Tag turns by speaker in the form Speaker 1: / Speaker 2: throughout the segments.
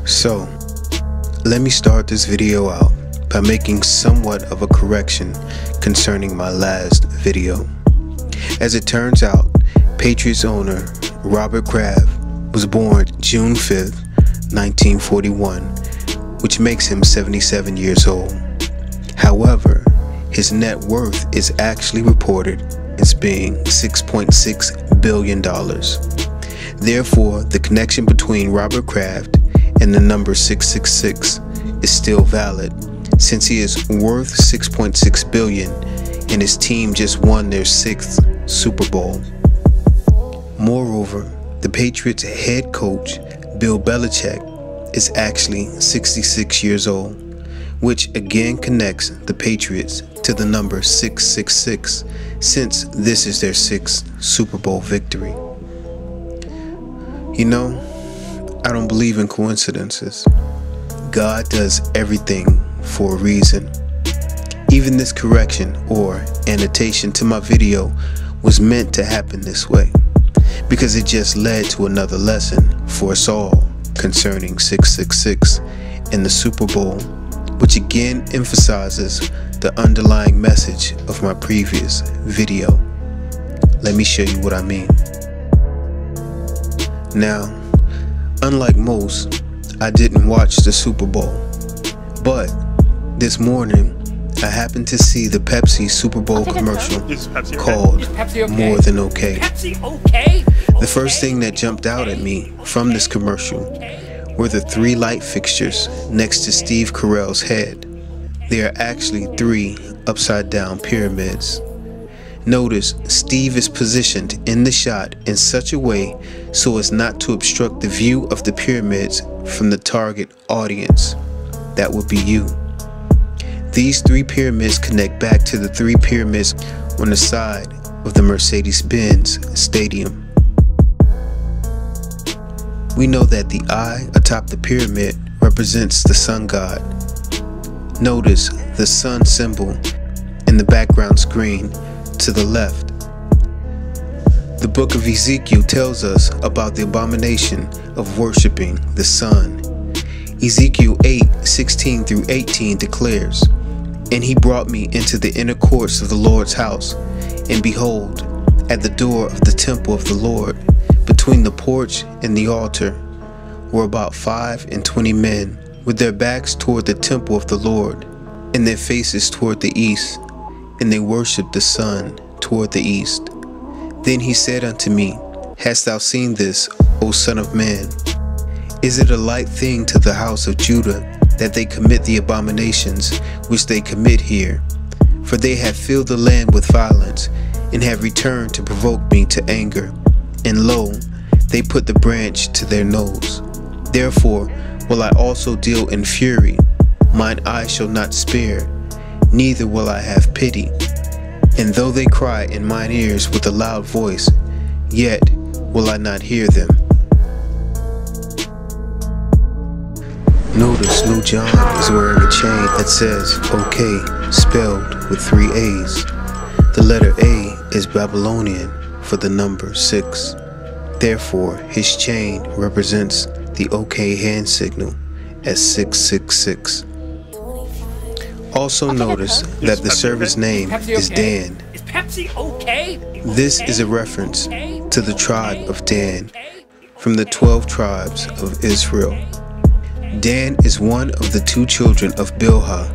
Speaker 1: So, let me start this video out by making somewhat of a correction concerning my last video. As it turns out, Patriots owner Robert Kraft was born June 5th, 1941, which makes him 77 years old. However, his net worth is actually reported as being $6.6 billion. Therefore, the connection between Robert Kraft and the number 666 is still valid, since he is worth $6.6 billion and his team just won their 6th Super Bowl. Moreover, the Patriots head coach, Bill Belichick, is actually 66 years old, which again connects the Patriots to the number 666, since this is their 6th Super Bowl victory. You know, I don't believe in coincidences. God does everything for a reason. Even this correction or annotation to my video was meant to happen this way, because it just led to another lesson for us all concerning 666 and the Super Bowl, which again emphasizes the underlying message of my previous video. Let me show you what I mean. Now, unlike most, I didn't watch the Super Bowl, but this morning I happened to see the Pepsi Super Bowl commercial called More Than Okay. The first thing that jumped out at me from this commercial were the 3 light fixtures next to Steve Carell's head. They are actually 3 upside down pyramids. Notice Steve is positioned in the shot in such a way so as not to obstruct the view of the pyramids from the target audience. That would be you. These 3 pyramids connect back to the 3 pyramids on the side of the Mercedes-Benz Stadium. We know that the eye atop the pyramid represents the sun god. Notice the sun symbol in the background screen to the left. The book of Ezekiel tells us about the abomination of worshiping the sun. Ezekiel 8:16 through 18 declares, "And he brought me into the inner courts of the Lord's house, and behold, at the door of the temple of the Lord, between the porch and the altar, were about 25 men, with their backs toward the temple of the Lord, and their faces toward the east, and they worshipped the sun toward the east. Then he said unto me, Hast thou seen this, O son of man? Is it a light thing to the house of Judah that they commit the abominations which they commit here? For they have filled the land with violence, and have returned to provoke me to anger. And lo, they put the branch to their nose. Therefore will I also deal in fury. Mine eye shall not spare, neither will I have pity. And though they cry in mine ears with a loud voice, yet will I not hear them." Notice Lil Jon is wearing a chain that says OK, spelled with 3 A's. The letter A is Babylonian for the number 6. Therefore, his chain represents the OK hand signal as 666. Also notice that the servant's name is Dan.
Speaker 2: Is Pepsi okay?
Speaker 1: This is a reference to the tribe of Dan from the 12 tribes of Israel. Dan is one of the 2 children of Bilhah,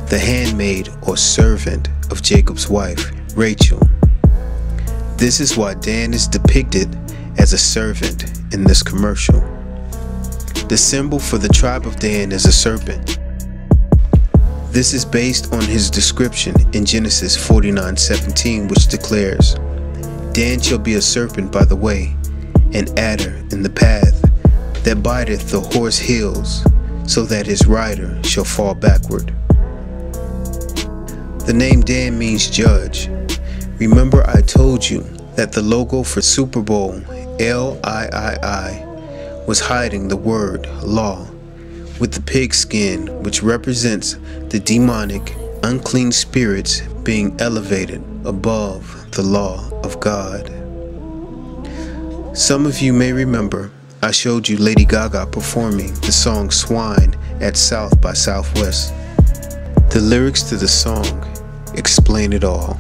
Speaker 1: the handmaid or servant of Jacob's wife, Rachel. This is why Dan is depicted as a servant in this commercial. The symbol for the tribe of Dan is a serpent. This is based on his description in Genesis 49:17, which declares, "Dan shall be a serpent by the way, an adder in the path, that biteth the horse heels, so that his rider shall fall backward." The name Dan means judge. Remember I told you that the logo for Super Bowl, LIII, was hiding the word law, with the pig skin, which represents the demonic, unclean spirits being elevated above the law of God. Some of you may remember I showed you Lady Gaga performing the song Swine at South by Southwest. The lyrics to the song explain it all.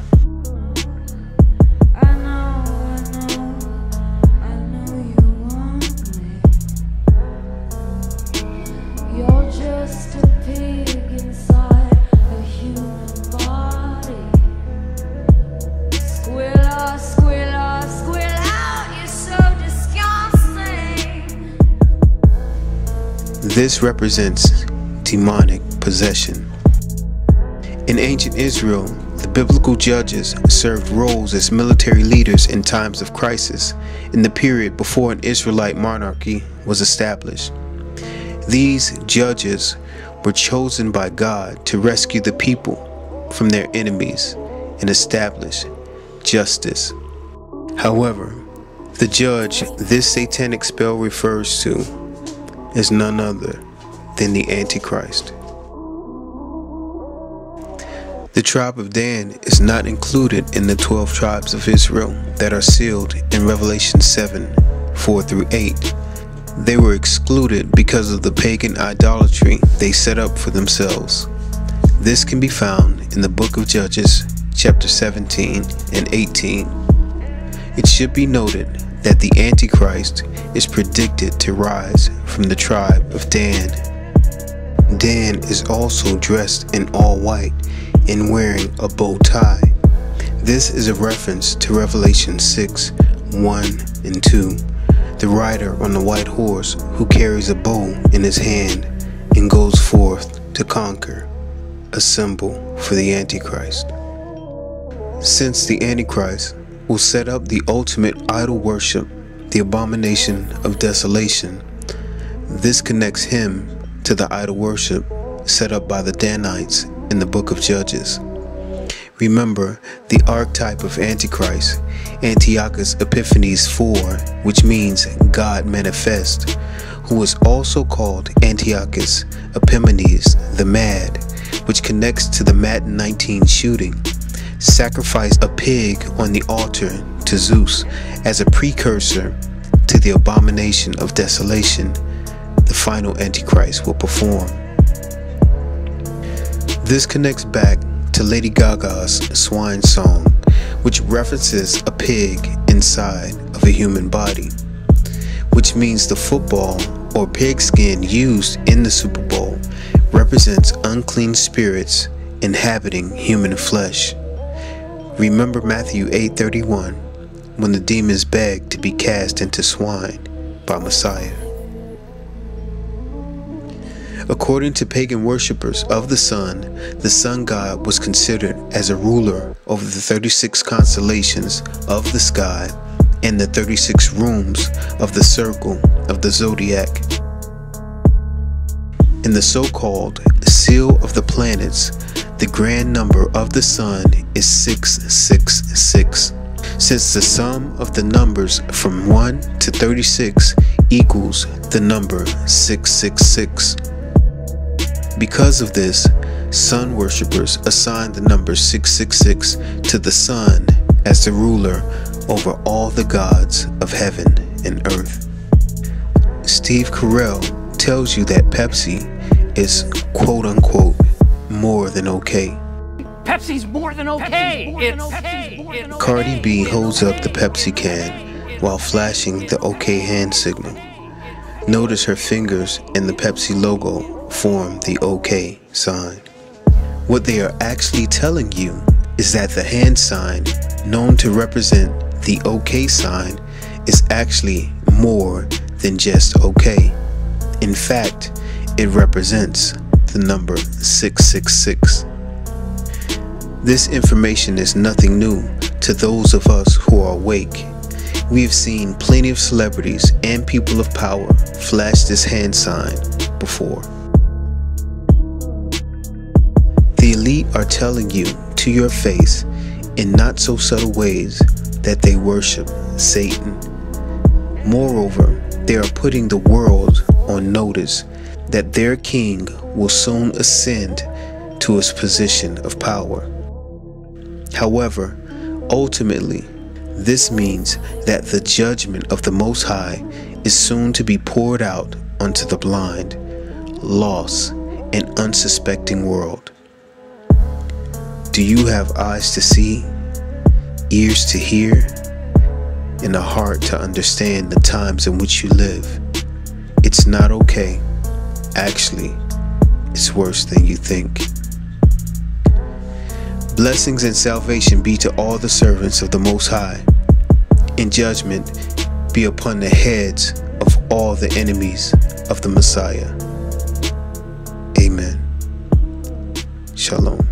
Speaker 2: You're just a pig inside a human body. Squeal, squeal, squeal out, you're so disgusting.
Speaker 1: This represents demonic possession. In ancient Israel, the biblical judges served roles as military leaders in times of crisis in the period before an Israelite monarchy was established. These judges were chosen by God to rescue the people from their enemies and establish justice. However, the judge this satanic spell refers to is none other than the Antichrist. The tribe of Dan is not included in the 12 tribes of Israel that are sealed in Revelation 7:4-8. They were excluded because of the pagan idolatry they set up for themselves. This can be found in the book of Judges, chapter 17 and 18. It should be noted that the Antichrist is predicted to rise from the tribe of Dan. Dan is also dressed in all white and wearing a bow tie. This is a reference to Revelation 6:1-2. The rider on the white horse who carries a bow in his hand and goes forth to conquer, a symbol for the Antichrist. Since the Antichrist will set up the ultimate idol worship, the abomination of desolation, this connects him to the idol worship set up by the Danites in the book of Judges. Remember the archetype of Antichrist, Antiochus Epiphanes IV, which means God manifest, who was also called Antiochus Epimanes the Mad, which connects to the Madden 19 shooting, sacrificed a pig on the altar to Zeus as a precursor to the abomination of desolation the final Antichrist will perform. This connects back to Lady Gaga's Swine song, which references a pig inside of a human body, which means the football or pigskin used in the Super Bowl represents unclean spirits inhabiting human flesh. Remember Matthew 8:31, when the demons begged to be cast into swine by Messiah. According to pagan worshippers of the sun god was considered as a ruler over the 36 constellations of the sky and the 36 rooms of the circle of the zodiac. In the so-called seal of the planets, the grand number of the sun is 666, since the sum of the numbers from 1 to 36 equals the number 666. Because of this, sun worshippers assign the number 666 to the sun as the ruler over all the gods of heaven and earth. Steve Carell tells you that Pepsi is quote-unquote more than okay.
Speaker 3: Pepsi's more than okay.
Speaker 1: Cardi B holds up the Pepsi can while flashing the okay hand signal. Notice her fingers and the Pepsi logo form the OK sign. What they are actually telling you is that the hand sign, known to represent the OK sign, is actually more than just OK. In fact, it represents the number 666. This information is nothing new to those of us who are awake. We have seen plenty of celebrities and people of power flash this hand sign before. The elite are telling you to your face in not so subtle ways that they worship Satan. Moreover, they are putting the world on notice that their king will soon ascend to his position of power. However, ultimately, this means that the judgment of the Most High is soon to be poured out onto the blind, lost, and unsuspecting world. Do you have eyes to see, ears to hear, and a heart to understand the times in which you live? It's not okay. Actually, it's worse than you think. Blessings and salvation be to all the servants of the Most High, and judgment be upon the heads of all the enemies of the Messiah. Amen. Shalom.